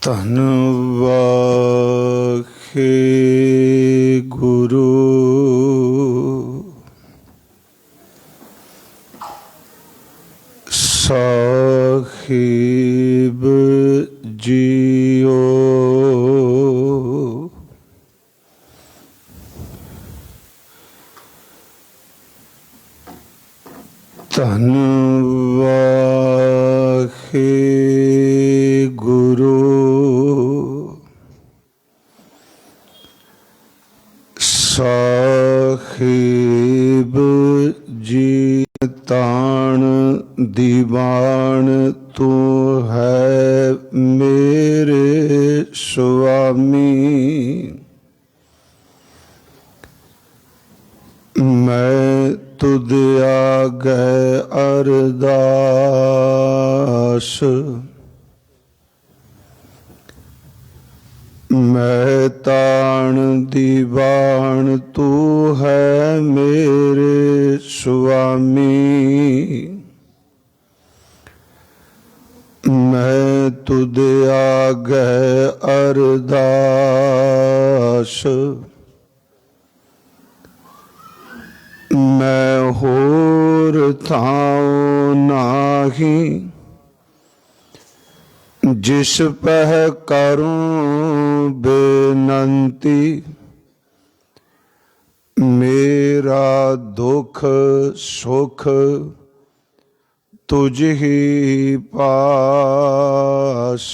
ਧੰਨ ਵਾਹਿਗੁਰੂ ਸਾਹਿਬ ਜੀਓ। ਧੰਨ ਵਾਹਿਗੁਰੂ ਸਾਹਿਬ ਜੀ। ਤਾਣ ਦੀਵਾਨ ਤੂੰ ਹੈ ਮੇਰੇ ਸੁਆਮੀ, ਮੈਂ ਤੁਧ ਆਗੈ ਅਰਦਾਸ, ਮੈਂ ਤਾਣ ਦੀਵਾਨ ਤੂੰ ਹੈ ਮੇਰੇ ਸੁਆਮੀ, ਮੈਂ ਤੁਧ ਆਗੈ ਅਰਦਾਸ, ਮੈਂ ਹੋਰ ਥਾਉ ਨਾਹੀ, ਜਿਸ ਪਹਿ ਕਰੂੰ ਬੇਨੰਤੀ, ਮੇਰਾ ਦੁਖ ਸੁਖ ਤੁਝ ਹੀ ਪਾਸ,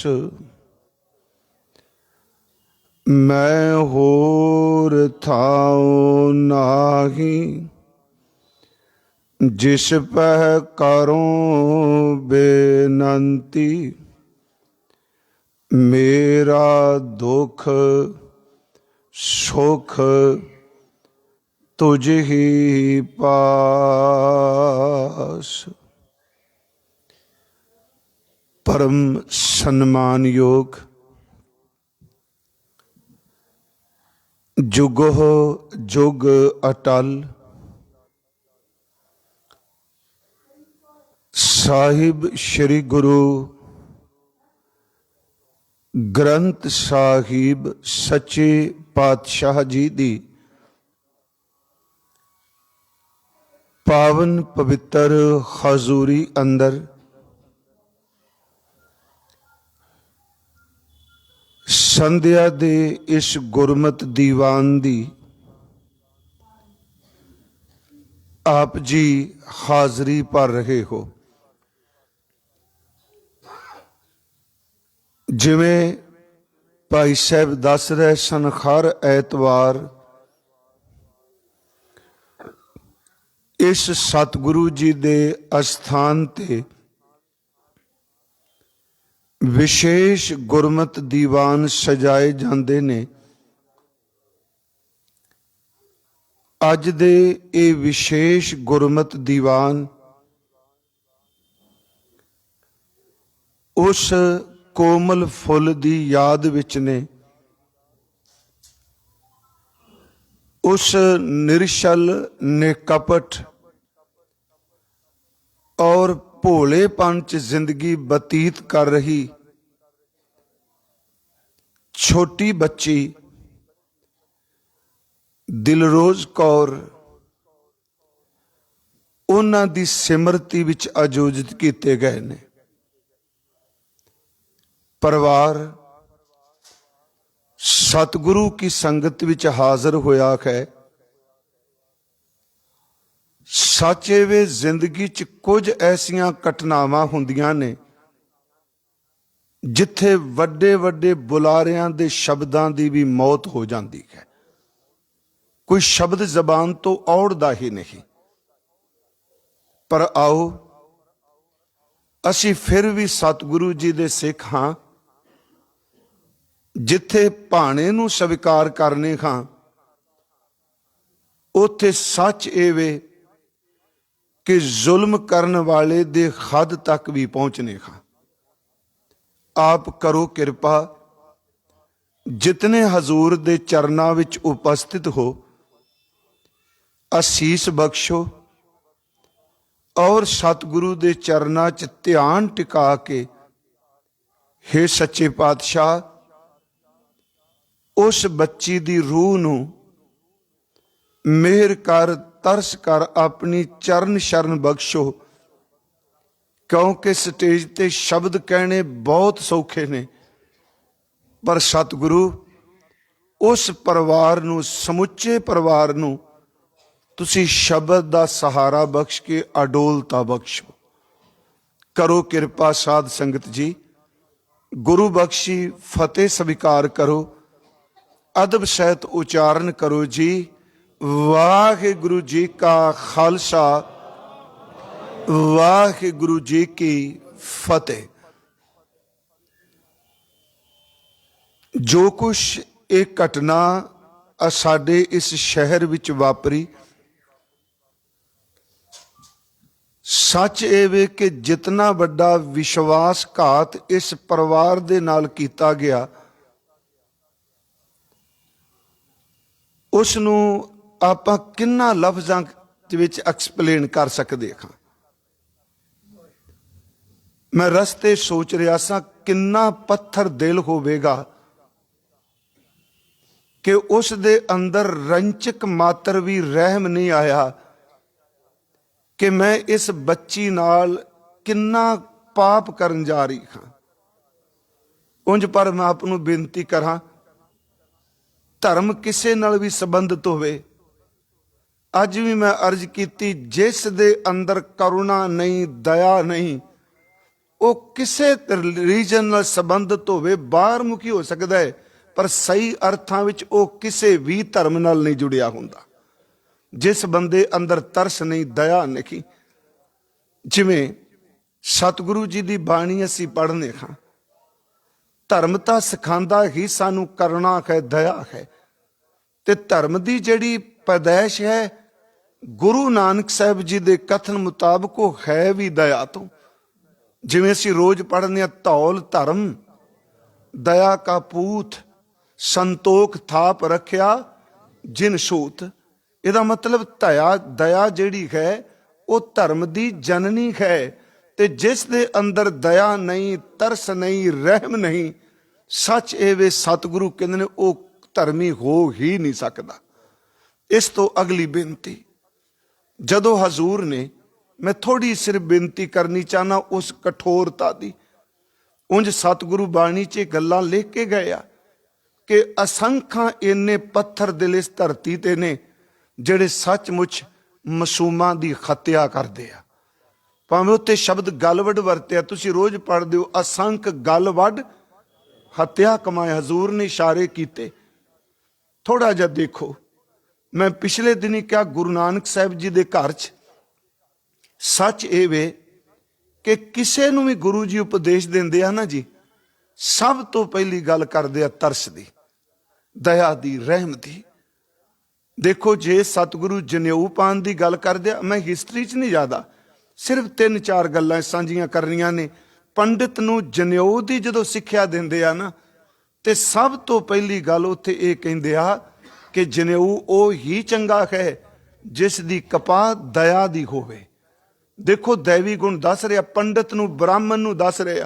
ਮੈਂ ਹੋਰ ਥਾਉ ਨਾਹੀ, ਜਿਸ ਪਹਿ ਕਰੂੰ ਬੇਨੰਤੀ, ਮੇਰਾ ਦੁਖ ਸੁਖ ਤੁਝ ਹੀ ਪਾਸ। ਪਰਮ ਸਨਮਾਨਯੋਗ ਜੁਗੋ ਜੁਗ ਅਟਲ ਸਾਹਿਬ ਸ੍ਰੀ ਗੁਰੂ ਗ੍ਰੰਥ ਸਾਹਿਬ ਸੱਚੇ ਪਾਤਸ਼ਾਹ ਜੀ ਦੀ ਪਾਵਨ ਪਵਿੱਤਰ ਹਜ਼ੂਰੀ ਅੰਦਰ ਸੰਧਿਆ ਦੇ ਇਸ ਗੁਰਮਤਿ ਦੀਵਾਨ ਦੀ ਆਪ ਜੀ ਹਾਜ਼ਰੀ ਭਰ ਰਹੇ ਹੋ। ਜਿਵੇਂ ਭਾਈ ਸਾਹਿਬ ਦੱਸ ਰਹੇ ਸਨ, ਹਰ ਐਤਵਾਰ ਇਸ ਸਤਿਗੁਰੂ ਜੀ ਦੇ ਅਸਥਾਨ ਤੇ ਵਿਸ਼ੇਸ਼ ਗੁਰਮਤਿ ਦੀਵਾਨ ਸਜਾਏ ਜਾਂਦੇ ਨੇ। ਅੱਜ ਦੇ ਇਹ ਵਿਸ਼ੇਸ਼ ਗੁਰਮਤਿ ਦੀਵਾਨ ਉਸ ਕੋਮਲ ਫੁੱਲ ਦੀ ਯਾਦ ਵਿੱਚ ਨੇ, ਉਸ ਨਿਰਛਲ ਨਿਕਪਟ ਔਰ ਭੋਲੇਪਨ ਚ ਜ਼ਿੰਦਗੀ ਬਤੀਤ ਕਰ ਰਹੀ ਛੋਟੀ ਬੱਚੀ ਦਿਲਰੋਜ਼ ਕੌਰ, ਉਹਨਾਂ ਦੀ ਸਿਮਰਤੀ ਵਿੱਚ ਆਯੋਜਿਤ ਕੀਤੇ ਗਏ ਨੇ। ਪਰਿਵਾਰ ਸਤਿਗੁਰੂ ਕੀ ਸੰਗਤ ਵਿੱਚ ਹਾਜ਼ਰ ਹੋਇਆ ਹੈ। ਸੱਚੇ ਵੇ ਜ਼ਿੰਦਗੀ 'ਚ ਕੁਝ ਐਸੀਆਂ ਘਟਨਾਵਾਂ ਹੁੰਦੀਆਂ ਨੇ ਜਿੱਥੇ ਵੱਡੇ ਵੱਡੇ ਬੁਲਾਰਿਆਂ ਦੇ ਸ਼ਬਦਾਂ ਦੀ ਵੀ ਮੌਤ ਹੋ ਜਾਂਦੀ ਹੈ। ਕੋਈ ਸ਼ਬਦ ਜ਼ਬਾਨ ਤੋਂ ਔੜਦਾ ਹੀ ਨਹੀਂ। ਪਰ ਆਓ ਅਸੀਂ ਫਿਰ ਵੀ ਸਤਿਗੁਰੂ ਜੀ ਦੇ ਸਿੱਖ ਹਾਂ। ਜਿੱਥੇ ਭਾਣੇ ਨੂੰ ਸਵੀਕਾਰ ਕਰਨੇ ਹਾਂ, ਉੱਥੇ ਸੱਚ ਇਹ ਵੇ ਕਿ ਜ਼ੁਲਮ ਕਰਨ ਵਾਲੇ ਦੇ ਹੱਦ ਤੱਕ ਵੀ ਪਹੁੰਚਨੇ ਹਾਂ। ਆਪ ਕਰੋ ਕਿਰਪਾ, ਜਿਤਨੇ ਹਜ਼ੂਰ ਦੇ ਚਰਨਾਂ ਵਿੱਚ ਉਪਸਥਿਤ ਹੋ, ਅਸੀਸ ਬਖਸ਼ੋ ਔਰ ਸਤਿਗੁਰੂ ਦੇ ਚਰਨਾਂ 'ਚ ਧਿਆਨ ਟਿਕਾ ਕੇ हे सच्चे पातशाह, उस बच्ची दी रूह नूं मेहर कर, तरस कर, अपनी चरण शरण बख्शो। क्योंकि स्टेज ते शब्द कहने बहुत सौखे ने, पर सतगुरु उस परिवार नूं, समुचे परिवार नूं तुसी शब्द दा सहारा बख्श के अडोलता बख्शो। करो किरपा साध संगत जी, गुरु बख्शी फतेह स्वीकार करो, अदब सहित उच्चारण करो जी। वाहिगुरु जी का खालसा, वाहिगुरु जी की फतेह। जो कुछ एक घटना साडे इस शहर विच वापरी, सच ये वे कि जितना वड्डा विश्वासघात इस परिवार दे नाल कीता गया, उस नूं आपां किन्ना लफ्जां विच एक्सप्लेन कर सकदे हां। मैं रस्ते सोच रहा सा किन्ना पत्थर दिल होवेगा कि उस दे अंदर रंचक मात्र भी रहम नहीं आया कि मैं इस बच्ची नाल किन्ना पाप करन जा रही हां। उंज पर मैं आप नूं बेनती करा, धर्म किसे नाल भी संबंधित होवे, अज भी मैं अर्ज की, जिस दे अंदर करुणा नहीं, दया नहीं, वो किसे रिलीजन नाल संबंधित होवे, बाहर मुखी हो सकता है, पर सही अर्थां विच वो किसे भी धर्म नाल नहीं जुड़िया हुंदा। जिस बंदे अंदर तरस नहीं, दया नहीं, जिवें सतगुरु जी की बाणी असीं पढ़ने हां, धर्म तां सिखांदा ही सानू करुणा है, दया है, ते धर्म की जिहड़ी पैदाइश है गुरु नानक साहब जी के कथन मुताबक वो है भी दया तो। जिवें असीं रोज पढ़ने, धौल धर्म दया का पूत, संतोख थाप रखिया जिन सूत। इहदा मतलब दया जिहड़ी है वो धर्म की जननी है, ते जिस दे अंदर दया नहीं, तरस नहीं, रहम नहीं, सच ए वे सतगुरु कहंदे ने वो धर्मी हो ही नहीं सकता। इस तो अगली बेनती, जदों हजूर ने, मैं थोड़ी सिर्फ बेनती करनी चाहना उस कठोरता दी। उंज सतगुरु बाणी च गल्लां लिख के गए कि असंख्यां इन्ने पत्थर दिल इस धरती ते ने जिहड़े सचमुच मासूमां दी हत्या करदे आ। भावें उत्ते शब्द गलवड वरतिया, तुसीं रोज पढ़दे हो, असंख गलवड हत्या कमाए, हजूर ने इशारे कीते। थोड़ा जिहा देखो, मैं पिछले दिन क्या गुरु नानक साहब जी के घर च सच ये वे कि किसे नूं भी गुरु जी उपदेश देंदे आ ना जी, सब तो पहली गल करदे आ तरस दी, दया दी, रहम दी। देखो जे सतगुरु जनेऊ पान की गल करदे आ, मैं हिस्टरी च नहीं ज्यादा, सिर्फ 3-4 गल्लां सांझियां करनियां ने। पंडित नूं जनेऊ दी जदों सिक्ख्या दिंदे आ ना, ते सब तो पहली गल उत्थे ये कहिंदे आ कि जनेऊ वो ही चंगा है जिस दी कपा दया दी होवे। देखो दैवी गुण दस रहा, पंडित नूं, ब्राह्मण नूं दस रहा।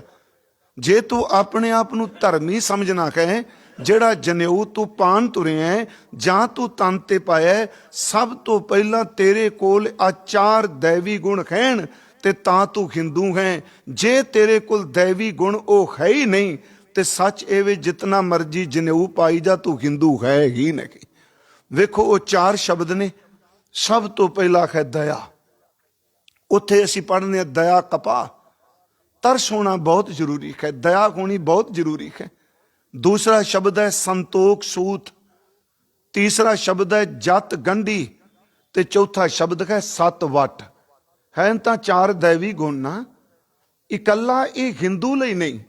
जे तू अपने आप नूं धर्मी समझना है, जिहड़ा जनेऊ तू पान तुरिया है जां तू तन ते पाया है, सब तो पहला तेरे कोल आ 4 दैवी गुण हैं ते तां तू हिंदू है। जे तेरे कोल दैवी गुण वो है ही नहीं, ते सच एवे जितना मर्जी जनेऊ पाई जा, तू हिंदू है ही नहीं। वेखो वो 4 शब्द ने। सब तो पहला है दया। उत्थे असीं पढ़ने दया कपा, तरस होना बहुत जरूरी है, दया होनी बहुत जरूरी है। दूसरा शब्द है संतोख सूत, तीसरा शब्द है जत गंढी, ते चौथा शब्द है सत वट। है तां 4 दैवी गुण ना, इकल्ला ये हिंदू लई नहीं,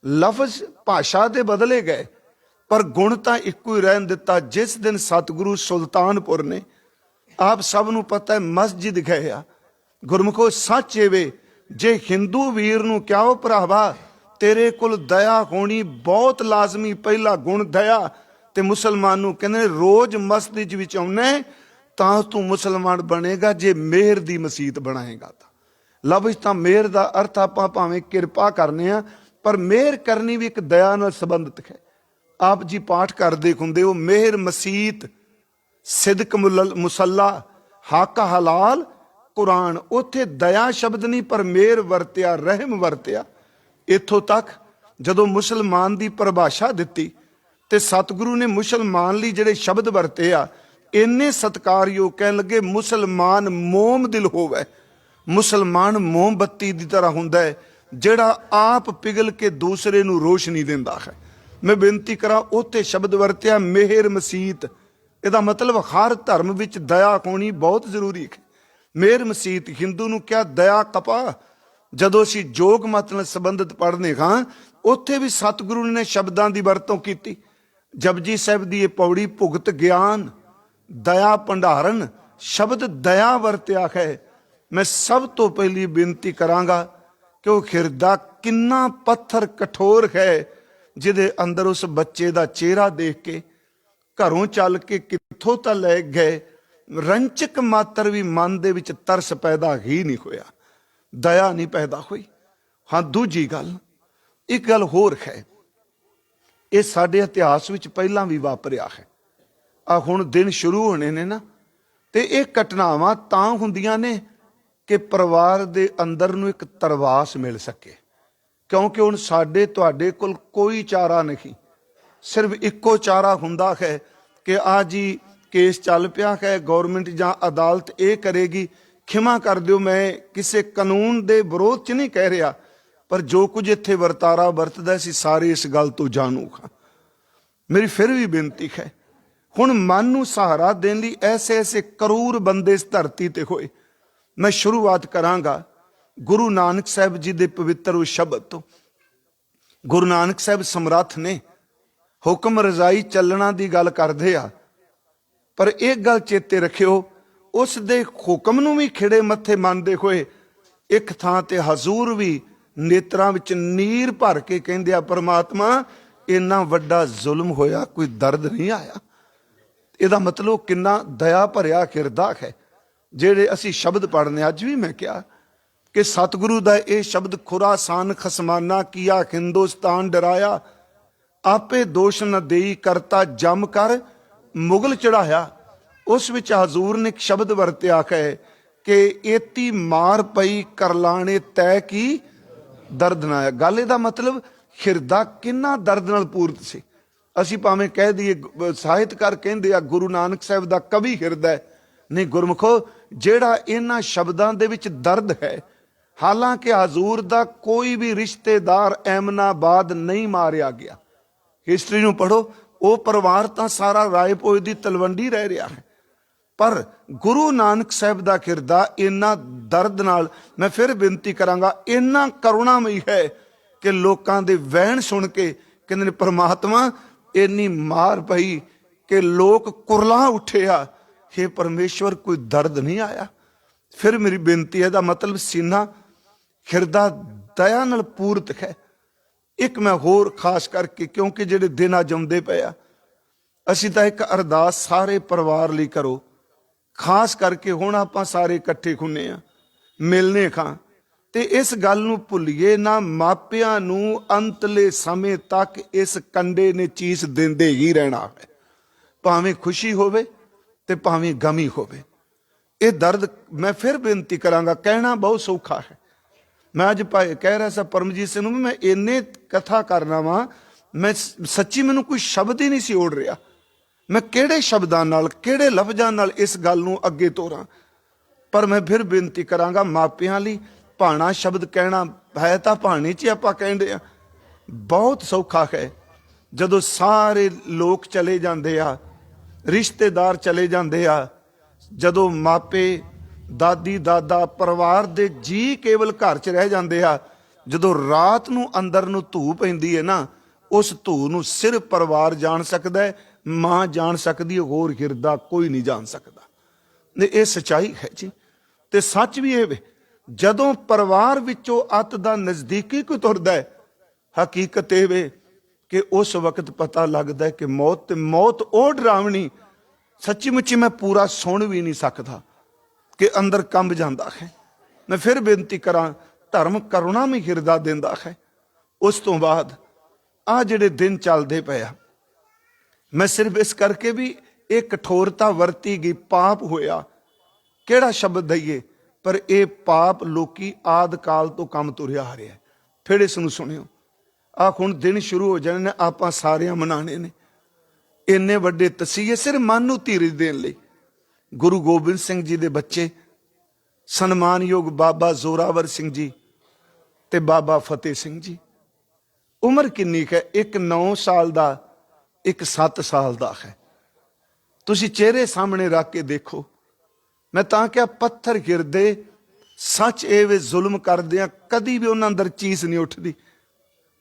लफ्ज भाषा दे बदले गए पर गुण तां इक्को ही रहन दिता। जिस दिन सतगुरु सुल्तानपुर ने, आप सब नूं पता है, मस्जिद गए आ, गुरमुखो सच एवे जे हिंदू वीर नूं क्या हो भरावा तेरे कोल दया होनी बहुत लाजमी, पहला गुण दया। ते मुसलमान नूं कहंदे रोज मस्जिद विच आउणा तां तू मुसलमान बनेगा, जे मेहर दी मसीत बनाएगा। तां लफ्ज़ तां मेहर दा अर्थ आपां भावें किरपा करने आ, पर मेहर करनी भी एक दया नाल संबंधित है। आप जी पाठ करते हुंदे हो, मेहर मसीत सिदक मुसल्ला हक हलाल कुरान, उत्थे दया शब्द नहीं पर मेहर वरत्या, रहम वरत्या। इत्थों तक जदों मुसलमान की परिभाषा दिती ते सतगुरु ने मुसलमान लई जिहड़े शब्द वरते आ इन्ने सत्कारयोग, कहन लगे मुसलमान मोम दिल होवे। मुसलमान मोमबत्ती की तरह हुंदा है जिहड़ा आप पिघल के दूसरे नूं रोशनी दिंदा है। मैं बेनती करा उत्थे शब्द वरत्या मेहर मसीत, इहदा मतलब हर धर्म विच दया होनी बहुत जरूरी है। मेहर मसीत हिंदू नूं क्या दया कपा, जदों असीं जोग मत नाल संबंधित पढ़ने हां उत्थे भी सतगुरु ने शब्दां की वरतों की। जपजी साहिब की यह पौड़ी भुगत ज्ञान दया भंडारण, शब्द दया वरत्या है। मैं सब तो पहली बेनती करांगा कि वह हिरदा किन्ना पत्थर कठोर है, जिहदे अंदर उस बच्चे का चेहरा देख के घरों चल के कित्थों तक ले गए, रंचक मात्र भी मन दे विच तरस पैदा ही नहीं होया, दया नहीं पैदा हुई। हाँ, दूजी गल एक गल होर है, ये साडे इतिहास विच पहलां भी वापरिया है। आ हुण दिन शुरू होने ने ना, ते ये घटनावां तां हुंदियां ने कि परिवार दे अंदर नूं एक तरवास मिल सके, क्योंकि हुण साडे तुहाडे कोल कोई चारा नहीं, सिर्फ इक्को चारा हुंदा है कि आ जी केस चल पिया है, गौरमेंट जां अदालत ये करेगी। खिमा कर दिओ, मैं किसी कानून दे विरोध च नहीं कह रहा, पर जो कुछ इत्थे वरतारा वरतदा सी सारे इस गल तो जाणू हां। मेरी फिर भी बेनती है, हुण मन नूं सहारा देण लई ऐसे ऐसे करूर बंदे इस धरती ते होए। मैं शुरुआत करांगा गुरु नानक साहिब जी दे पवित्र उस शब्द तो। गुरु नानक साहिब समर्थ ने हुक्म रजाई चलना की गल करदे आ, पर एक गल चेते रखियो, उस दे हुक्म नूं भी खिड़े मत्थे मनदे होए एक थां ते हजूर भी नेत्रां विच नीर भर के कहंदे आ, परमात्मा इन्ना वड्डा जुल्म होया, कोई दर्द नहीं आया। इहदा मतलब किन्ना दया भरिया किरदा है। जेड़े असी शब्द पढ़ने, अज भी मैं कहा कि सतगुरु दा ये शब्द खुरासान खसमाना किया हिंदुस्तान डराया, आपे दोष न देई करता जम कर मुगल चढ़ाया। उस विच हजूर ने एक शब्द वरत्या है कि एती मार पई करलाने तय की दर्द ना आया। गल इहदा मतलब हिरदा किन्ना दर्द नाल पूरत सी। असी भावें कह दईए ਸਾਹਿਤਕਾਰ ਕਹਿੰਦੇ ਆ गुरु नानक साहिब दा कवि हिरदा है, नहीं गुरमुखो ਜਿਹੜਾ इन्हां शब्दां दे विच दर्द है। हालांकि हजूर दा कोई भी रिश्तेदार एमनाबाद नहीं मारिया गया, हिस्टरी नूं पढ़ो, वो परिवार तां सारा रायपुर दी तलवंडी रह रहा है, पर गुरु नानक साहिब दा किरदा इन्ना दर्द नाल, मैं फिर बेनती करांगा, इन्ना करुणामई है कि लोकां दे वहण सुन के कहंदे ने परमात्मा इन्नी मार पई कि लोग कुरला उठे आ, हे परमेश्वर कोई दर्द नहीं आया। फिर मेरी बेनती है, दा मतलब सीना हिरदा दया नाल पूरत है। एक मैं होर खास करके, क्योंकि जेडे दिन अज आउंदे पे आ, असीं तां एक अरदास सारे परिवार लई करो, खास करके हुण आपां सारे इकट्ठे खुन्ने आ, मिलने खां, ते इस गल नूं भुल्लीए ना, मापियां नूं अंतले समय तक इस कंडे ने चीज दिंदे ही रहना है, भावें खुशी होवे ते भावें गमी होवे। ये दर्द मैं फिर बेनती करांगा, कहना बहुत सौखा है। मैं अज कह रहा सा परमजीत सिंह नूं, मैं इन्ने कथा करना वा, मैं सच्ची मैनूं कोई शब्द ही नहीं सी ओढ़ रहा, मैं किहड़े शब्दां नाल किहड़े लफ्जां नाल इस गल नूं अगे तोरां। पर मैं फिर बेनती करांगा, मापियां लई भाणा शब्द कहना है तां भाणे च आपां कहंदे आ, बहुत सौखा है। जदों सारे लोग चले जांदे आ, रिश्तेदार चले जांदे आ, जदों मापे दादी दादा परिवार दे जी केवल घर च रह जांदे आ, जदों रात नूं अंदर नूं धू पैंदी है ना, उस धू नूं सिर्फ परिवार जान सकदा है, मां जान सकदी है, होर हिरदा कोई नहीं जान सकदा। ये सच्चाई है जी, ते सच भी ये जदों परिवार विचों अत दा नज़दीकी कोई तुरदा है, हकीकत ये वे कि उस वक्त पता लगता है कि मौत ओ डरावनी, सच्ची मुच्ची मैं पूरा सुन भी नहीं सकता कि अंदर कंब जाता है। मैं फिर बेनती करा, धर्म करुणा में हिरदा देंदा है, ਉਸ ਤੋਂ ਬਾਅਦ ਆ ਜਿਹੜੇ ਦਿਨ ਚੱਲਦੇ ਪਏ ਆ, ਮੈਂ ਸਿਰਫ ਇਸ ਕਰਕੇ ਵੀ ਇਹ ਕਠੋਰਤਾ ਵਰਤੀ ਗਈ, ਪਾਪ ਹੋਇਆ, ਕਿਹੜਾ ਸ਼ਬਦ ਦਈਏ, ਪਰ ਇਹ ਪਾਪ ਲੋਕੀ ਆਦ ਕਾਲ ਤੋਂ ਕੰਮ ਤੁਰਿਆ ਆ ਰਿਹਾ। ਫਿਰ ਇਸ ਨੂੰ ਸੁਣਿਓ, ਆ ਹੁਣ ਦਿਨ ਸ਼ੁਰੂ ਹੋ ਜਾਣੇ ਨੇ, ਆਪਾਂ ਸਾਰਿਆਂ ਮਨਾਣੇ ਨੇ। ਇੰਨੇ ਵੱਡੇ ਤਸੀਹੇ ਸਿਰਫ ਮਨ ਨੂੰ ਧੀਰਜ ਦੇਣ ਲਈ। ਗੁਰੂ ਗੋਬਿੰਦ ਸਿੰਘ ਜੀ ਦੇ ਬੱਚੇ ਸਨਮਾਨਯੋਗ ਬਾਬਾ ਜ਼ੋਰਾਵਰ ਸਿੰਘ ਜੀ ਤੇ ਬਾਬਾ ਫਤਿਹ ਸਿੰਘ ਜੀ, ਉਮਰ ਕਿੰਨੀ ਹੈ? ਇੱਕ 9 ਸਾਲ ਦਾ, ਇੱਕ 7 ਸਾਲ ਦਾ ਹੈ। ਤੁਸੀਂ ਚਿਹਰੇ ਸਾਹਮਣੇ ਰੱਖ ਕੇ ਦੇਖੋ। ਮੈਂ ਤਾਂ ਕਿਹਾ ਪੱਥਰ ਗਿਰਦੇ, ਸੱਚ ਇਹ ਵੇ ਜ਼ੁਲਮ ਕਰਦੇ ਆ, ਕਦੀ ਵੀ ਉਹਨਾਂ ਅੰਦਰ ਚੀਜ਼ ਨਹੀਂ ਉੱਠਦੀ।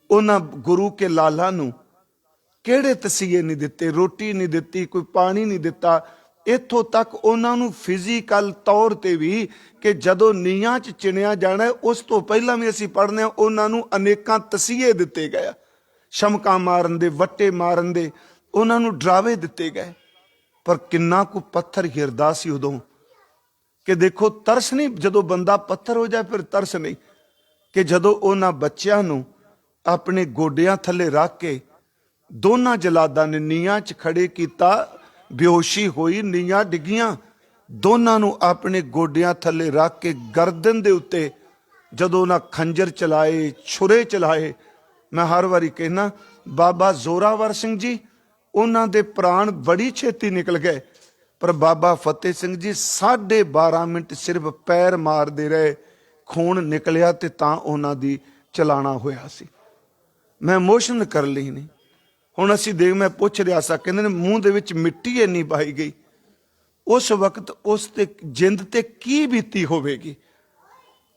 ਉਹਨਾਂ ਗੁਰੂ ਕੇ ਲਾਲਾ ਨੂੰ ਕਿਹੜੇ ਤਸੀਹੇ ਨਹੀਂ ਦਿੱਤੇ, ਰੋਟੀ ਨਹੀਂ ਦਿੱਤੀ, ਕੋਈ ਪਾਣੀ ਨਹੀਂ ਦਿੱਤਾ। ਇੱਥੋਂ ਤੱਕ ਉਹਨਾਂ ਨੂੰ ਫਿਜ਼ੀਕਲ ਤੌਰ ਤੇ ਵੀ ਕਿ ਜਦੋਂ ਨੀਹਾਂ 'ਚ ਚਿਣਿਆ ਜਾਣਾ, ਉਸ ਤੋਂ ਪਹਿਲਾਂ ਵੀ ਅਸੀਂ ਪੜ੍ਹਦੇ ਹਾਂ, ਉਹਨਾਂ ਨੂੰ ਅਨੇਕਾਂ ਤਸੀਹੇ ਦਿੱਤੇ ਗਏ, ਸ਼ਮਕਾਂ ਮਾਰਨ ਦੇ, ਵੱਟੇ ਮਾਰਨ ਦੇ, ਉਹਨਾਂ ਨੂੰ ਡਰਾਵੇ ਦਿੱਤੇ ਗਏ। ਪਰ ਕਿੰਨਾ ਕੁ ਪੱਥਰ ਹਿਰਦਾ ਸੀ ਉਦੋਂ ਕਿ ਦੇਖੋ, ਤਰਸ ਨਹੀਂ, ਜਦੋਂ ਬੰਦਾ ਪੱਥਰ ਹੋ ਜਾਏ ਫਿਰ ਤਰਸ ਨਹੀਂ। ਕਿ ਜਦੋਂ ਉਹਨਾਂ ਬੱਚਿਆਂ ਨੂੰ ਆਪਣੇ ਗੋਡਿਆਂ ਥੱਲੇ ਰੱਖ ਕੇ ਦੋਨਾਂ ਜਲਾਦਾਂ ਨੇ ਨੀਹਾਂ 'ਚ ਖੜੇ ਕੀਤਾ, ਬੇਹੋਸ਼ੀ ਹੋਈ, ਨੀਹਾਂ ਡਿੱਗੀਆਂ, ਦੋਨਾਂ ਨੂੰ ਆਪਣੇ ਗੋਡਿਆਂ ਥੱਲੇ ਰੱਖ ਕੇ ਗਰਦਨ ਦੇ ਉੱਤੇ ਜਦੋਂ ਉਹਨਾਂ ਖੰਜਰ ਚਲਾਏ, ਛੁਰੇ ਚਲਾਏ। ਮੈਂ ਹਰ ਵਾਰੀ ਕਹਿਣਾ, ਬਾਬਾ ਜ਼ੋਰਾਵਰ ਸਿੰਘ ਜੀ, ਉਹਨਾਂ ਦੇ ਪ੍ਰਾਣ ਬੜੀ ਛੇਤੀ ਨਿਕਲ ਗਏ, ਪਰ ਬਾਬਾ ਫਤਿਹ ਸਿੰਘ ਜੀ 12.5 ਮਿੰਟ ਸਿਰਫ ਪੈਰ ਮਾਰਦੇ ਰਹੇ, ਖੂਨ ਨਿਕਲਿਆ ਤੇ ਤਾਂ ਉਹਨਾਂ ਦੀ ਚਲਾਣਾ ਹੋਇਆ ਸੀ। ਮੈਂ ਇਮੋਸ਼ਨ ਕਰ ਲਈ ਨਹੀਂ। ਹੁਣ ਅਸੀਂ ਦੇਖ, ਮੈਂ ਪੁੱਛ ਰਿਹਾ ਸਾਂ, ਕਹਿੰਦੇ ਨੇ ਮੂੰਹ ਦੇ ਵਿੱਚ ਮਿੱਟੀ ਇੰਨੀ ਪਾਈ ਗਈ। ਉਸ ਵਕਤ ਉਸ ਤੇ ਜਿੰਦ ਤੇ ਕੀ ਬੀਤੀ ਹੋਵੇਗੀ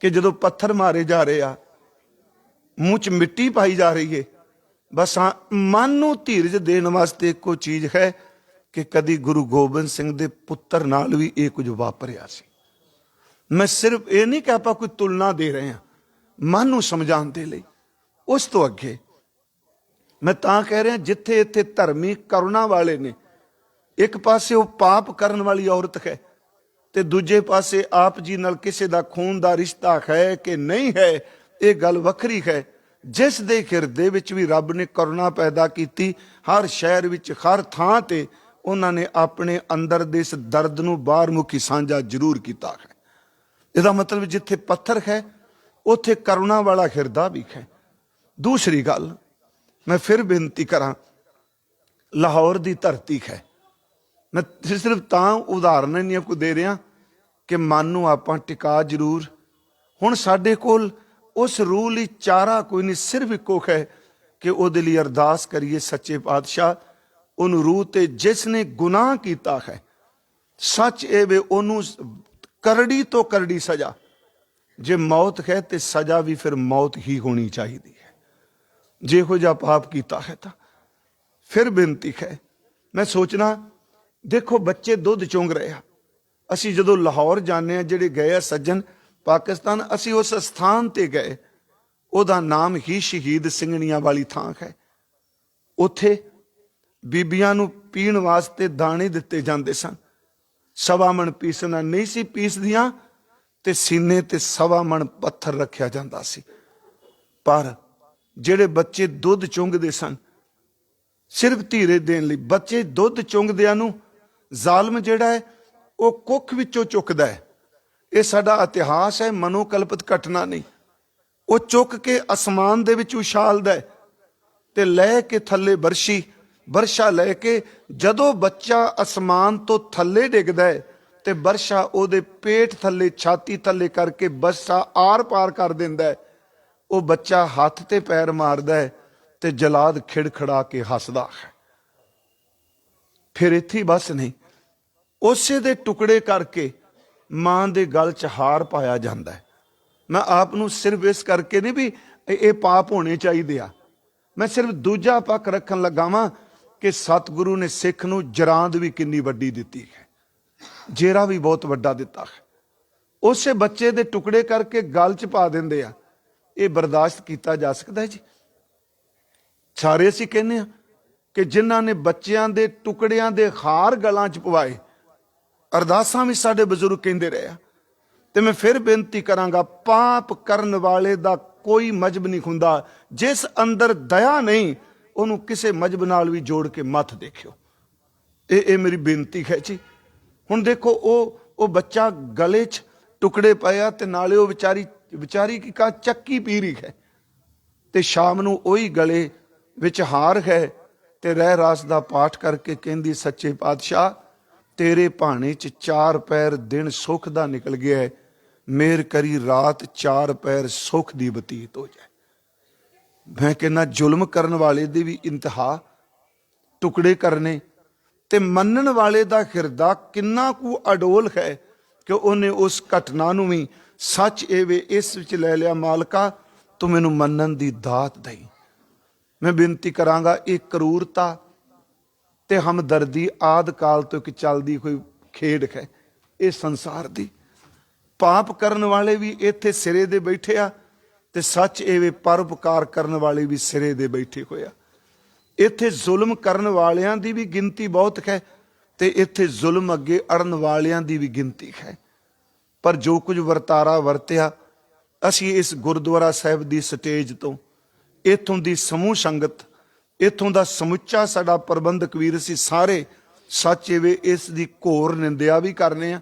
ਕਿ ਜਦੋਂ ਪੱਥਰ ਮਾਰੇ ਜਾ ਰਹੇ ਆ, ਮੂੰਹ 'ਚ ਮਿੱਟੀ ਪਾਈ ਜਾ ਰਹੀ ਹੈ। ਬਸ ਹਾਂ, ਮਨ ਨੂੰ ਧੀਰਜ ਦੇਣ ਵਾਸਤੇ ਇੱਕੋ ਚੀਜ਼ ਹੈ ਕਿ ਕਦੀ ਗੁਰੂ ਗੋਬਿੰਦ ਸਿੰਘ ਦੇ ਪੁੱਤਰ ਨਾਲ ਵੀ ਇਹ ਕੁਝ ਵਾਪਰਿਆ ਸੀ। ਮੈਂ ਸਿਰਫ ਇਹ ਨਹੀਂ ਕਿ ਆਪਾਂ ਕੋਈ ਤੁਲਨਾ ਦੇ ਰਹੇ ਹਾਂ, ਮਨ ਨੂੰ ਸਮਝਾਉਣ ਦੇ ਲਈ। ਉਸ ਤੋਂ ਅੱਗੇ ਮੈਂ ਤਾਂ ਕਹਿ ਰਿਹਾ, ਜਿੱਥੇ ਇੱਥੇ ਧਰਮੀ ਕਰੁਣਾ ਵਾਲੇ ਨੇ, ਇੱਕ ਪਾਸੇ ਉਹ ਪਾਪ ਕਰਨ ਵਾਲੀ ਔਰਤ ਹੈ ਤੇ ਦੂਜੇ ਪਾਸੇ ਆਪ ਜੀ ਨਾਲ ਕਿਸੇ ਦਾ ਖੂਨ ਦਾ ਰਿਸ਼ਤਾ ਹੈ ਕਿ ਨਹੀਂ ਹੈ, ਇਹ ਗੱਲ ਵੱਖਰੀ ਹੈ। ਜਿਸ ਦੇ ਹਿਰਦੇ ਵਿੱਚ ਵੀ ਰੱਬ ਨੇ ਕਰੁਣਾ ਪੈਦਾ ਕੀਤੀ, ਹਰ ਸ਼ਹਿਰ ਵਿੱਚ, ਹਰ ਥਾਂ ਤੇ ਉਹਨਾਂ ਨੇ ਆਪਣੇ ਅੰਦਰ ਦੇ ਇਸ ਦਰਦ ਨੂੰ ਬਾਹਰ ਮੁਖੀ ਸਾਂਝਾ ਜ਼ਰੂਰ ਕੀਤਾ ਹੈ। ਇਹਦਾ ਮਤਲਬ ਜਿੱਥੇ ਪੱਥਰ ਹੈ ਉੱਥੇ ਕਰੁਣਾ ਵਾਲਾ ਹਿਰਦਾ ਵੀ ਹੈ। ਦੂਸਰੀ ਗੱਲ ਮੈਂ ਫਿਰ ਬੇਨਤੀ ਕਰਾਂ, ਲਾਹੌਰ ਦੀ ਧਰਤੀ ਹੈ। ਮੈਂ ਸਿਰਫ ਤਾਂ ਉਦਾਹਰਨ ਨਹੀਂ ਆਪਕੋ ਦੇ ਰਿਹਾ ਕਿ ਮਨ ਨੂੰ ਆਪਾਂ ਟਿਕਾ ਜ਼ਰੂਰ। ਹੁਣ ਸਾਡੇ ਕੋਲ ਉਸ ਰੂਹ ਲਈ ਚਾਰਾ ਕੋਈ ਨਹੀਂ, ਸਿਰਫ ਇੱਕੋ ਹੈ ਕਿ ਉਹਦੇ ਲਈ ਅਰਦਾਸ ਕਰੀਏ, ਸੱਚੇ ਪਾਤਸ਼ਾਹ ਉਹਨੂੰ ਰੂਹ ਤੇ ਜਿਸ ਨੇ ਗੁਨਾਹ ਕੀਤਾ ਹੈ, ਸੱਚ ਇਹ ਵੇ ਉਹਨੂੰ ਕਰੜੀ ਤੋਂ ਕਰੜੀ ਸਜ਼ਾ, ਜੇ ਮੌਤ ਹੈ ਤੇ ਸਜ਼ਾ ਵੀ ਫਿਰ ਮੌਤ ਹੀ ਹੋਣੀ ਚਾਹੀਦੀ ਹੈ, ਜਿਹੋ ਜਿਹਾ ਪਾਪ ਕੀਤਾ ਹੈ। ਤਾਂ ਫਿਰ ਬੇਨਤੀ ਹੈ, ਮੈਂ ਸੋਚਣਾ, ਦੇਖੋ ਬੱਚੇ ਦੁੱਧ ਚੁੰਗ ਰਹੇ ਆ। ਅਸੀਂ ਜਦੋਂ ਲਾਹੌਰ ਜਾਂਦੇ ਹਾਂ, ਜਿਹੜੇ ਗਏ ਆ ਸੱਜਣ ਪਾਕਿਸਤਾਨ, ਅਸੀਂ ਉਸ ਸਥਾਨ ਤੇ ਗਏ, ਉਹਦਾ ਨਾਮ ਹੀ ਸ਼ਹੀਦ ਸਿੰਘਣੀਆਂ ਵਾਲੀ ਥਾਂ ਹੈ। ਉੱਥੇ ਬੀਬੀਆਂ ਨੂੰ ਪੀਣ ਵਾਸਤੇ ਦਾਣੇ ਦਿੱਤੇ ਜਾਂਦੇ ਸਨ। 1.25 ਮਣ ਪੀਸਣਾ ਨਹੀਂ ਸੀ ਪੀਸਦੀਆਂ ਤੇ ਸੀਨੇ ਤੇ 1.25 ਮਣ ਪੱਥਰ ਰੱਖਿਆ ਜਾਂਦਾ ਸੀ। ਪਰ ਜਿਹੜੇ ਬੱਚੇ ਦੁੱਧ ਚੁੰਗਦੇ ਸਨ, ਸਿਰਫ ਧੀਰੇ ਦੇਣ ਲਈ, ਬੱਚੇ ਦੁੱਧ ਚੁੰਗਦਿਆਂ ਨੂੰ ਜ਼ਾਲਮ ਜਿਹੜਾ ਹੈ ਉਹ ਕੁੱਖ ਵਿੱਚੋਂ ਚੁੱਕਦਾ ਹੈ। ਇਹ ਸਾਡਾ ਇਤਿਹਾਸ ਹੈ, ਮਨੋਕਲਪਿਤ ਘਟਨਾ ਨਹੀਂ। ਉਹ ਚੁੱਕ ਕੇ ਅਸਮਾਨ ਦੇ ਵਿੱਚ ਉਛਾਲਦਾ ਹੈ ਤੇ ਲੈ ਕੇ ਥੱਲੇ ਬਰਸ਼ਾ ਲੈ ਕੇ, ਜਦੋਂ ਬੱਚਾ ਅਸਮਾਨ ਤੋਂ ਥੱਲੇ ਡਿੱਗਦਾ ਹੈ ਤੇ ਬਰਸ਼ਾ ਉਹਦੇ ਪੇਟ ਥੱਲੇ, ਛਾਤੀ ਥੱਲੇ ਕਰਕੇ ਬਰਸ਼ਾ ਆਰ ਪਾਰ ਕਰ ਦਿੰਦਾ ਹੈ। ਉਹ ਬੱਚਾ ਹੱਥ ਤੇ ਪੈਰ ਮਾਰਦਾ ਹੈ ਤੇ ਜਲਾਦ ਖਿੜਖੜਾ ਕੇ ਹੱਸਦਾ ਹੈ। ਫਿਰ ਇੱਥੇ ਬਸ ਨਹੀਂ, ਉਸੇ ਦੇ ਟੁਕੜੇ ਕਰਕੇ ਮਾਂ ਦੇ ਗਲ 'ਚ ਹਾਰ ਪਾਇਆ ਜਾਂਦਾ ਹੈ। ਮੈਂ ਆਪ ਨੂੰ ਸਿਰਫ ਇਸ ਕਰਕੇ ਨਹੀਂ ਵੀ ਇਹ ਪਾਪ ਹੋਣੇ ਚਾਹੀਦੇ ਆ, ਮੈਂ ਸਿਰਫ ਦੂਜਾ ਪੱਖ ਰੱਖਣ ਲੱਗਾ ਵਾਂ ਕਿ ਸਤਿਗੁਰੂ ਨੇ ਸਿੱਖ ਨੂੰ ਜਰਾਂਦ ਵੀ ਕਿੰਨੀ ਵੱਡੀ ਦਿੱਤੀ ਹੈ, ਜੇਰਾ ਵੀ ਬਹੁਤ ਵੱਡਾ ਦਿੱਤਾ ਹੈ। ਉਸੇ ਬੱਚੇ ਦੇ ਟੁਕੜੇ ਕਰਕੇ ਗਲ 'ਚ ਪਾ ਦਿੰਦੇ ਆ। ਇਹ ਬਰਦਾਸ਼ਤ ਕੀਤਾ ਜਾ ਸਕਦਾ ਹੈ ਜੀ? ਸਾਰੇ ਅਸੀਂ ਕਹਿੰਦੇ ਆ ਕਿ ਜਿਨ੍ਹਾਂ ਨੇ ਬੱਚਿਆਂ ਦੇ ਟੁਕੜਿਆਂ ਦੇ ਹਾਰ ਗਲਾਂ 'ਚ ਪਵਾਏ, ਅਰਦਾਸਾਂ ਵੀ ਸਾਡੇ ਬਜ਼ੁਰਗ ਕਹਿੰਦੇ ਰਹੇ ਆ। ਤੇ ਮੈਂ ਫਿਰ ਬੇਨਤੀ ਕਰਾਂਗਾ, ਪਾਪ ਕਰਨ ਵਾਲੇ ਦਾ कोई मजहब नहीं हुंदा। जिस अंदर दया नहीं ਉਹਨੂੰ ਕਿਸੇ मजहब नाल भी जोड़ के मत देखियो। ये मेरी बेनती है जी। हुण देखो वो बच्चा गले च टुकड़े पाया ते नाले वो विचारी की का चक्की पी रही है ते शाम नूं ओही गले विच हार है ते रह रास दा पाठ करके कहंदी सच्चे पातशाह तेरे भाने च 4 पैर दिन सुख दा निकल गया है, मेर करी रात 4 पैर सुख दी बतीत हो जाए। मैं कहना जुल्म करन वाले दी भी इंतहा, टुकड़े करने ते मनन वाले दा हिरदा किन्ना कु अडोल है कि उन्हें उस घटना नूं भी सच एवे इस विच लै लिया। मालका तू मैनूं मनन दी दात दई। मैं बेनती करांगा ये करूरता ते हमदर्दी आद काल तो एक चलदी कोई खेड है ये संसार दी। पाप करन वाले भी इत्थे सिरे दे बैठे आ ते सच एवे परोपकार करन वाले भी सिरे दे बैठे होए आ। इत्थे जुल्म करन वालियां दी भी गिनती बहुत है ते इत्थे जुल्म अगे अड़न वालियां दी भी गिनती है। पर जो कुछ वरतारा वरतिया असी इस गुरुद्वारा साहिब दी स्टेज तो इत्थों दी समूह संगत इत्थों दा समुच्चा साडा प्रबंधक वीर असी सारे सच एवे इस दी घोर निंदिया भी करने आ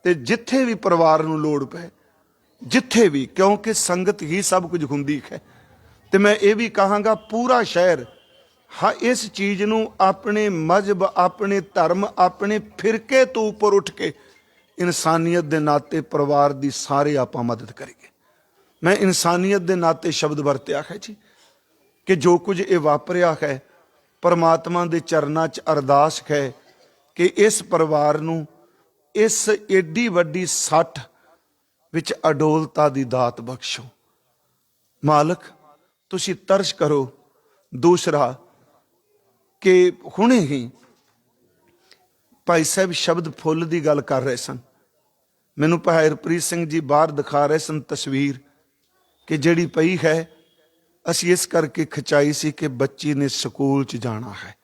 ते जिथे भी परिवार नूं लोड़ पए जिथे भी, क्योंकि संगत ही सब कुछ हुंदी है। ते मैं ये भी कहांगा पूरा शहर हाँ इस चीज़ नूं अपने मजहब अपने धर्म अपने फिरके तो उपर उठ के इंसानियत दे नाते परिवार दी सारे आपां मदद करिए। मैं इंसानियत दे नाते शब्द वरतिया है जी कि जो कुछ ये वापरिया है परमात्मा दे चरनां च अरदास है कि इस परिवार नूं इस एडी वड्डी सੱਟ विच अडोलता दी दात बख्शो। मालक तुसी तरस करो। दूसरा कि हुणे ही भाई साहब शब्द फुल दी गल कर रहे सन, मैनू भाई हरप्रीत सिंह जी बाहर दिखा रहे सन तस्वीर कि जिहड़ी पई है असी इस करके खिंचाई सी कि बच्ची ने स्कूल च जाना है,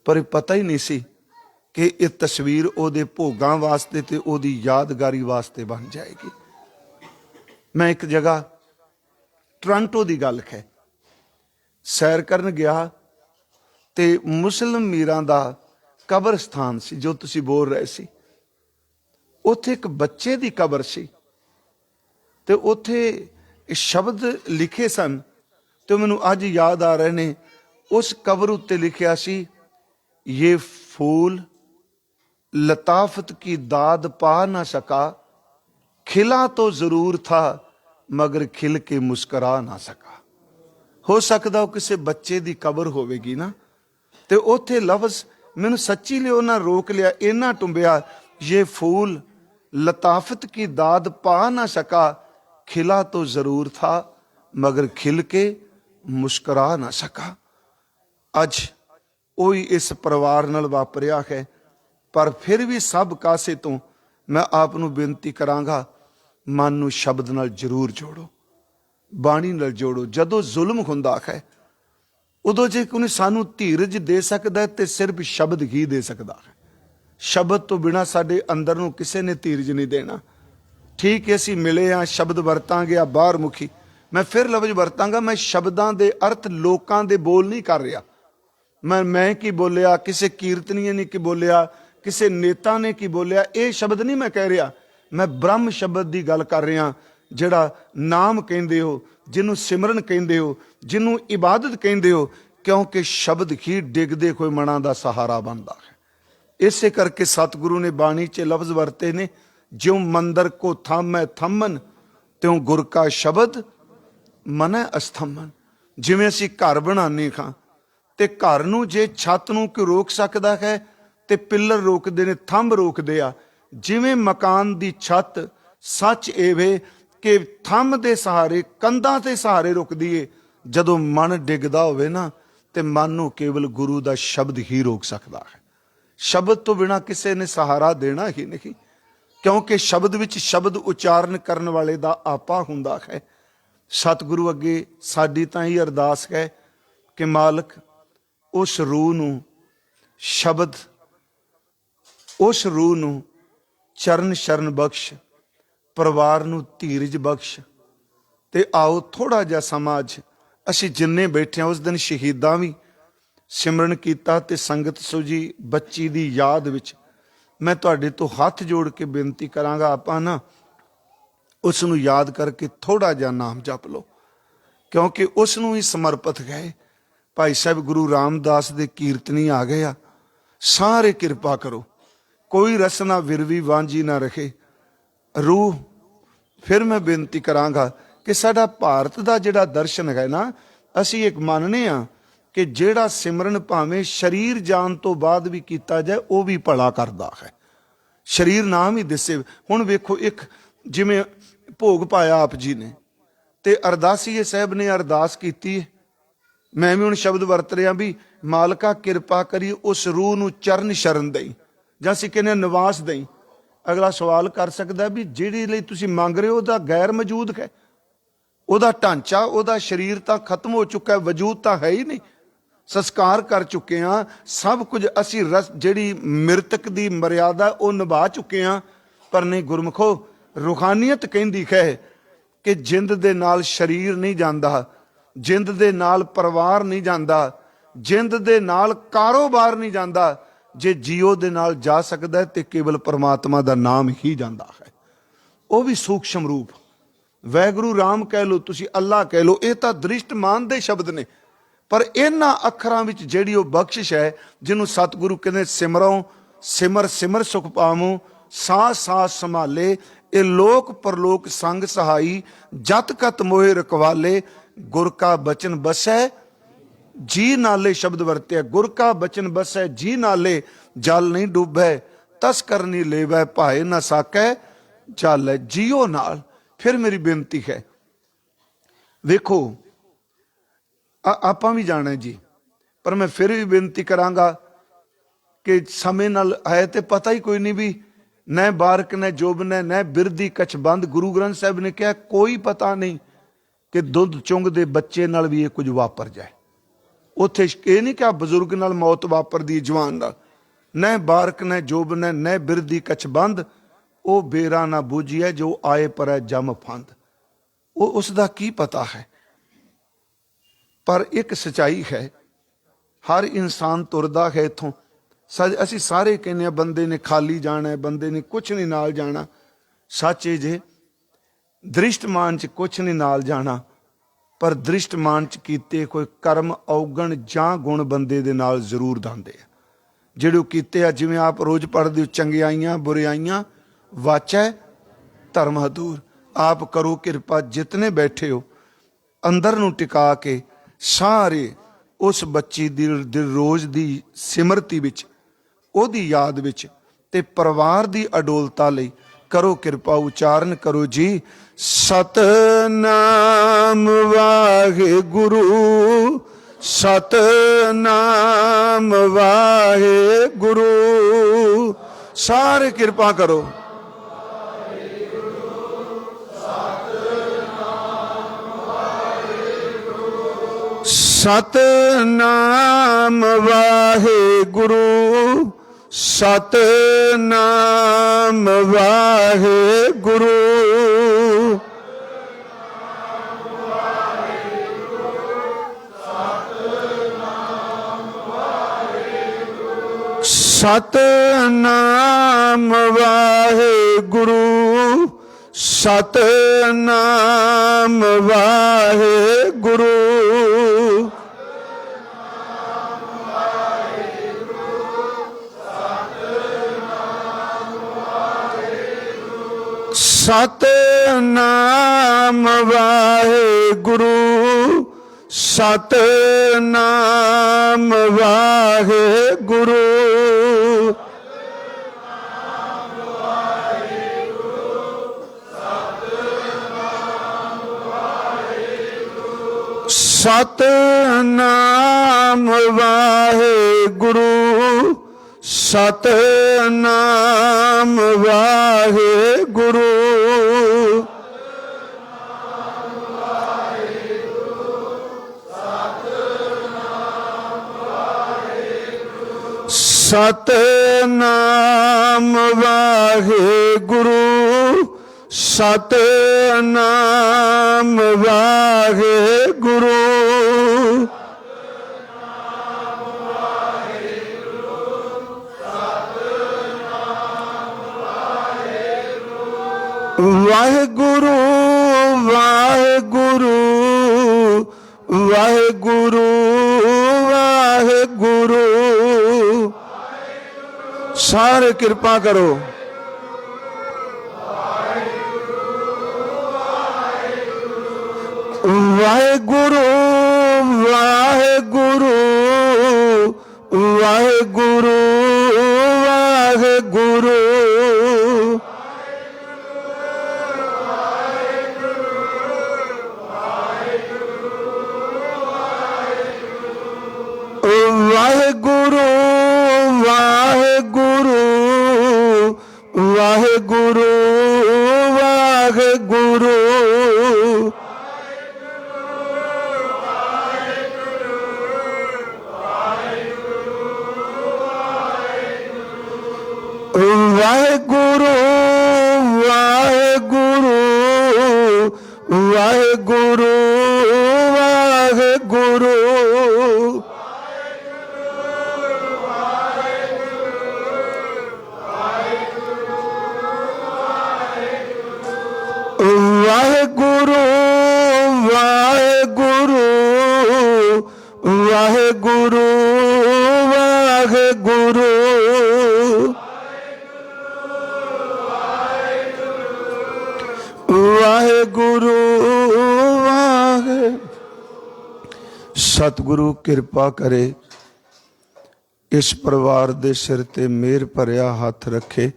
पर पता ही नहीं सी कि ये तस्वीर ओदे भोगां वास्ते ते ओदी यादगारी वास्ते बन जाएगी। मैं एक जगह टोरंटो की गल है सैर करन गया ते मुस्लिम मीरां दा कब्रस्तान सी जो तुसी बोल रहे सी, उत्थे एक बच्चे दी कब्र सी ते उत्थे शब्द लिखे सन तो मैनू अज याद आ रहे ने। उस कब्र उत्ते लिखिया सी ये फूल लताफत की दाद पा ना सका, खिला तो जरूर था मगर खिल के मुस्करा ना सका। हो सकता वो किसी बच्चे की कबर होवेगी ना ते उत्थे लफ्ज मैनू सच्ची लियो ना रोक लिया इन्ना टुंबिया ये फूल लताफत की दाद पा ना सका, खिला तो जरूर था मगर खिल के मुस्करा ना सका। अज ओही इस परिवार नाल वापरिया है, पर फिर भी सब कासे तो मैं आप नूं बेनती करांगा मन नूं शब्द नाल जरूर जोड़ो, बाणी नाल जोड़ो। जदों जुल्म हुंदा है उदों जे कोई सानू धीरज दे सकदा है ते सिर्फ शब्द ही दे सकदा है। शब्द तो बिना साडे अंदर नूं किसी ने धीरज नहीं देना। ठीक है असीं मिले हाँ शब्द वरतांगे आ बाहर मुखी, मैं फिर लफ्ज वरतांगा मैं शब्दां दे अर्थ लोकां दे बोल नहीं कर रहा। मैं की बोलिया किसी कीर्तनीय ने की बोलिया किसी नेता ने की बोलिया ये शब्द नहीं मैं कह रहा। मैं ब्रह्म शब्द की गल कर रहा जिहड़ा नाम कहंदे हो, जिन्हों सिमरन कहंदे हो, जिन्हों इबादत कहंदे हो, क्योंकि शब्द ही डिगदे कोई मना का सहारा बनता है। इसे करके सतगुरु ने बाणी च लफ्ज वरते ने ज्यों मंदिर को थामै थम्मन त्यों गुर का शब्द मनै अस्थम्मन। जिवें असीं घर बनाने खां ते घर नूं जे छत नूं कोई रोक सकदा है ते पिलर रोकदे ने थंब रोकदे आ। जिवें मकान दी छत सच एवे कि थंब दे सहारे कंधां ते सहारे रुकदी है, जदों मन डिगदा होवे ना ते मन नूं केवल गुरु दा शब्द ही रोक सकदा है। शब्द तो बिना किसी ने सहारा देना ही नहीं, क्योंकि शब्द विच शब्द उच्चारण करन वाले दा आपा हुंदा है। सतगुरु अगे साडी तां ही अरदास है कि मालक उस रूह नूं शब्द उस रूह नूं चरण शरण बख्श, परिवार नूं धीरज बख्श ਤੇ आओ थोड़ा जिहा समां अज ਅਸੀਂ जिन्ने बैठे उस दिन शहीदां भी सिमरन कीता ते संगत सो जी बच्ची दी याद विच मैं तुहाडे तो हथ जोड़ के बेनती करांगा, आपां ना उस नूं याद करके थोड़ा जिहा नाम जप लो, क्योंकि उस नूं ही समर्पित गए। भाई साहब गुरु रामदास दे कीर्तनी आ गए आ, सारे किरपा करो, कोई रसना विरवी वांझी ना रखे। रूह फिर मैं बेनती करांगा कि साडा भारत दा जिहड़ा दर्शन है ना, असी एक मानने आ कि जिहड़ा सिमरन भावें शरीर जान तो बाद भी कीता जाए वो भी भला करदा है। शरीर नाम ही दिसे। हुण वेखो, एक जिवें भोग पाया आप जी ने ते अरदासीए साहब ने अरदास कीती है, मैं भी हुण शब्द वरत रहा भी मालका किरपा करी उस रूह नूं चरण शरण दई, जां असीं कहने निवास दई। अगला सवाल कर सकदा भी जिहड़ी लई तुसीं मंग रहे हो उहदा गैर मौजूद है, उहदा ढांचा उहदा शरीर तां खत्म हो चुका है, वजूद तां है ही नहीं, संस्कार कर चुके हैं सब कुछ। असी रस जिहड़ी मृतक दी मर्यादा वो निभा चुके हैं, पर नहीं गुरमुखो रूहानीयत कहंदी है कि जिंद दे नाल शरीर नहीं जांदा, जिंद दे नाल परिवार नहीं जांदा, जिंद दे नाल कारोबार नहीं जांदा। जे जीओ दे नाल जा सकदा है ते केवल परमात्मा दा नाम ही जांदा है, वो भी सूक्ष्म रूप। वैगुरु राम कह लो, तुसी अल्लाह कह लो, ये तां दृष्टमान दे शब्द ने, पर इन्हां अखरां विच जिहड़ी वो बख्शिश है जिन्हों सतगुरु कहंदे सिमरो सिमर सिमर सुख पावो सास सास संभाले, ये लोक परलोक संग सहाई जत कत मोहे रखवाले, गुर का बचन बसै जी नाले। शब्द वरते गुर का बचन बसै जी नाले, जल नहीं डूबै तस करनी लेवै भाए ना साकै जल है। जियो नाल। फिर मेरी बेनती है, वेखो आपां भी जाना है जी, पर मैं फिर भी बेनती करांगा कि समय नाल है तो पता ही कोई नहीं भी न बारक न जोबन न बिरदी कछ बंद। गुरु ग्रंथ साहब ने कहा कोई पता नहीं कि दुध चुंग दे बच्चे नाल भी ये कुछ वापर जाए। उत्थे ये नहीं कहा बजुर्ग नाल मौत वापरदी जवान नाल, न बारक न जोबन न बिरदी कछ बंद, वो बेरा ना बूझिए जो आए पर है जम फंद। वो उसका की पता है, पर एक सच्चाई है, हर इंसान तुरदा है इथों। असी सारे कहने बंदे ने खाली जाना है, बंदे ने कुछ नहीं नाल जाना। सच है जे दृष्टमान च कुछ नहीं नाल जाना, पर दृष्टमान च कीते कोई कर्म औगण जां गुण बंदे दे नाल जरूर दांदे आ। जिहड़े कीते आ, जिवें आप रोज पढ़दे हो, चंगियाइयां बुराइयां वाचै धर्म हदूर। आप करो किरपा जितने बैठे हो अंदर नूं टिका के सारे उस बच्ची दी रोज दी सिमरती विच ओदी याद विच ते परिवार दी अडोलता लई करो किरपा। उचारण करो जी, सतनाम वाहिगुरु सतनाम वाहिगुरु। सारे किरपा करो। सतनाम वाहिगुरु सतनाम वाहिगुरु। सतनाम वाहिगुरु सतनाम वाहिगुरु। सतनाम वाहिगुरु सतनाम वाहिगुरु। सतनाम वाहिगुरु सतनाम वाहिगुरु। सतनाम वाहिगुरु सतनाम ਵਾਹਿਗੁਰੂ। ਵਾਹਿਗੁਰੂ ਵਾਹਿਗੁਰੂ ਵਾਹਿਗੁਰੂ ਵਾਹਿਗੁਰੂ। ਸਾਰੇ ਕਿਰਪਾ ਕਰੋ। ਵਾਹਿਗੁਰੂ ਵਾਹਿਗੁਰੂ ਵਾਹਿਗੁਰੂ ਵਾਹਿਗੁਰੂ। ਵਾਹਿਗੁਰੂ ਵਾਹਿਗੁਰੂ ਵਾਹਿਗੁਰੂ ਵਾਹਿਗੁਰੂ। ਵਾਹਿਗੁਰੂ ਵਾਹਿਗੁਰੂ ਵਾਹਿਗੁਰੂ ਵਾਹਿਗੁਰੂ। ਵਾਹਿਗੁਰੂ ਵਾਹਿਗੁਰੂ ਵਾਹਿਗੁਰੂ ਵਾਹਿਗੁਰੂ। ਵਾਹਿਗੁਰੂ ਵਾਹਿਗੁਰੂ। ਸਤਿਗੁਰੂ ਕਿਰਪਾ ਕਰੇ, ਇਸ ਪਰਿਵਾਰ ਦੇ ਸਿਰ ਤੇ ਮਿਹਰ ਭਰਿਆ ਹੱਥ ਰੱਖੇ।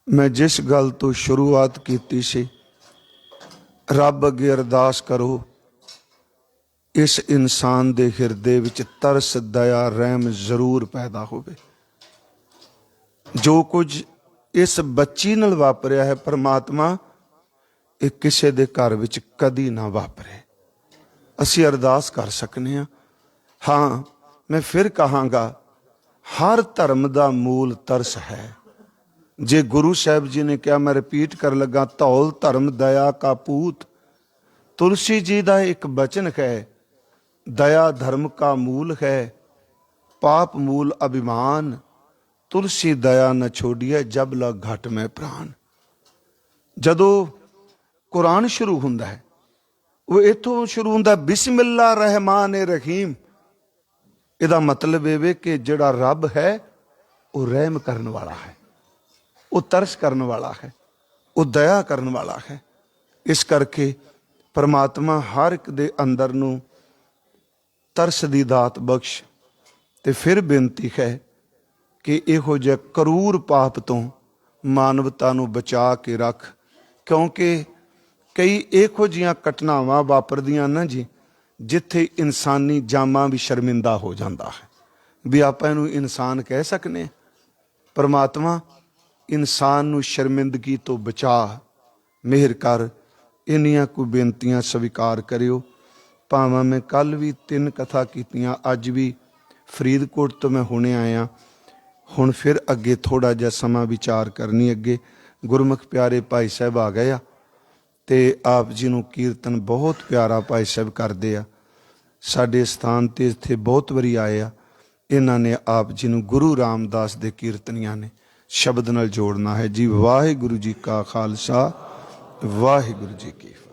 ਮੈਂ ਜਿਸ ਗੱਲ ਤੋਂ ਸ਼ੁਰੂਆਤ ਕੀਤੀ ਸੀ, ਰੱਬ ਅੱਗੇ ਅਰਦਾਸ ਕਰੋ, ਇਸ ਇਨਸਾਨ ਦੇ ਹਿਰਦੇ ਵਿੱਚ ਤਰਸ, ਦਇਆ, ਰਹਿਮ ਜ਼ਰੂਰ ਪੈਦਾ ਹੋਵੇ। ਜੋ ਕੁਝ ਇਸ ਬੱਚੀ ਨਾਲ ਵਾਪਰਿਆ ਹੈ, ਪਰਮਾਤਮਾ ਇਹ ਕਿਸੇ ਦੇ ਘਰ ਵਿੱਚ ਕਦੀ ਨਾ ਵਾਪਰੇ। ਅਸੀਂ ਅਰਦਾਸ ਕਰ ਸਕਨੇ ਹਾਂ। ਹਾਂ, ਮੈਂ ਫਿਰ ਕਹਾਂਗਾ, ਹਰ ਧਰਮ ਦਾ ਮੂਲ ਤਰਸ ਹੈ। ਜੇ ਗੁਰੂ ਸਾਹਿਬ ਜੀ ਨੇ ਕਿਹਾ, ਮੈਂ ਰਿਪੀਟ ਕਰਨ ਲੱਗਾ, ਧੌਲ ਧਰਮ ਦਇਆ ਕਾ ਪੂਤ। ਤੁਲਸੀ ਜੀ ਦਾ ਇੱਕ ਬਚਨ ਹੈ, ਦਇਆ ਧਰਮ ਕਾ ਮੂਲ ਹੈ, ਪਾਪ ਮੂਲ ਅਭਿਮਾਨ। ਤੁਲਸੀ ਦਇਆ ਨ ਛੋੜੀਏ, ਜਬ ਲਗ ਘਟ ਮੈਂ ਪ੍ਰਾਨ। ਜਦੋਂ ਕੁਰਾਨ ਸ਼ੁਰੂ ਹੁੰਦਾ ਹੈ, ਉਹ ਇੱਥੋਂ ਸ਼ੁਰੂ ਹੁੰਦਾ, ਬਿਸਮਿਲ੍ਲਾ ਰਹਿਮਾਨ ਰਹੀਮ। ਇਹਦਾ ਮਤਲਬ ਇਹ ਵੇ ਕਿ ਜਿਹੜਾ ਰੱਬ ਹੈ ਉਹ ਰਹਿਮ ਕਰਨ ਵਾਲਾ ਹੈ, ਉਹ ਤਰਸ ਕਰਨ ਵਾਲਾ ਹੈ, ਉਹ ਦਇਆ ਕਰਨ ਵਾਲਾ ਹੈ। ਇਸ ਕਰਕੇ ਪਰਮਾਤਮਾ ਹਰ ਇੱਕ ਦੇ ਅੰਦਰ ਨੂੰ ਤਰਸ ਦੀ ਦਾਤ ਬਖਸ਼। ਤੇ ਫਿਰ ਬੇਨਤੀ ਹੈ ਕਿ ਇਹੋ ਜਿਹੇ ਕਰੂਰ ਪਾਪ ਤੋਂ ਮਾਨਵਤਾ ਨੂੰ ਬਚਾ ਕੇ ਰੱਖ, ਕਿਉਂਕਿ ਕਈ ਇਹੋ ਜਿਹੀਆਂ ਘਟਨਾਵਾਂ ਵਾਪਰਦੀਆਂ ਨਾ ਜੀ, ਜਿੱਥੇ ਇਨਸਾਨੀ ਜਾਮਾਂ ਵੀ ਸ਼ਰਮਿੰਦਾ ਹੋ ਜਾਂਦਾ ਹੈ। ਵੀ ਆਪਾਂ ਇਹਨੂੰ ਇਨਸਾਨ ਕਹਿ ਸਕਨੇ। ਪਰਮਾਤਮਾ ਇਨਸਾਨ ਨੂੰ ਸ਼ਰਮਿੰਦਗੀ ਤੋਂ ਬਚਾ, ਮਿਹਰ ਕਰ। ਇੰਨੀਆਂ ਕੋਈ ਬੇਨਤੀਆਂ ਸਵੀਕਾਰ ਕਰਿਓ। ਭਾਵੇਂ ਮੈਂ ਕੱਲ੍ਹ ਵੀ 3 ਕਥਾ ਕੀਤੀਆਂ, ਅੱਜ ਵੀ ਫਰੀਦਕੋਟ ਤੋਂ ਮੈਂ ਹੁਣੇ ਆਇਆ। ਹੁਣ ਫਿਰ ਅੱਗੇ ਥੋੜ੍ਹਾ ਜਿਹਾ ਸਮਾਂ ਵਿਚਾਰ ਕਰਨੀ। ਅੱਗੇ ਗੁਰਮੁਖ ਪਿਆਰੇ ਭਾਈ ਸਾਹਿਬ ਆ ਗਏ ਆ, ਤੇ ਆਪ ਜੀ ਨੂੰ ਕੀਰਤਨ ਬਹੁਤ ਪਿਆਰਾ ਭਾਈ ਸਾਹਿਬ ਕਰਦੇ ਆ। ਸਾਡੇ ਸਥਾਨ 'ਤੇ ਇੱਥੇ ਬਹੁਤ ਵਾਰੀ ਆਏ ਆ। ਇਹਨਾਂ ਨੇ ਆਪ ਜੀ ਨੂੰ ਗੁਰੂ ਰਾਮਦਾਸ ਦੇ ਕੀਰਤਨੀਆਂ ਨੇ ਸ਼ਬਦ ਨਾਲ ਜੋੜਨਾ ਹੈ ਜੀ। ਵਾਹਿਗੁਰੂ ਜੀ ਕਾ ਖਾਲਸਾ, ਵਾਹਿਗੁਰੂ ਜੀ ਕੀ ਫਤਿਹ।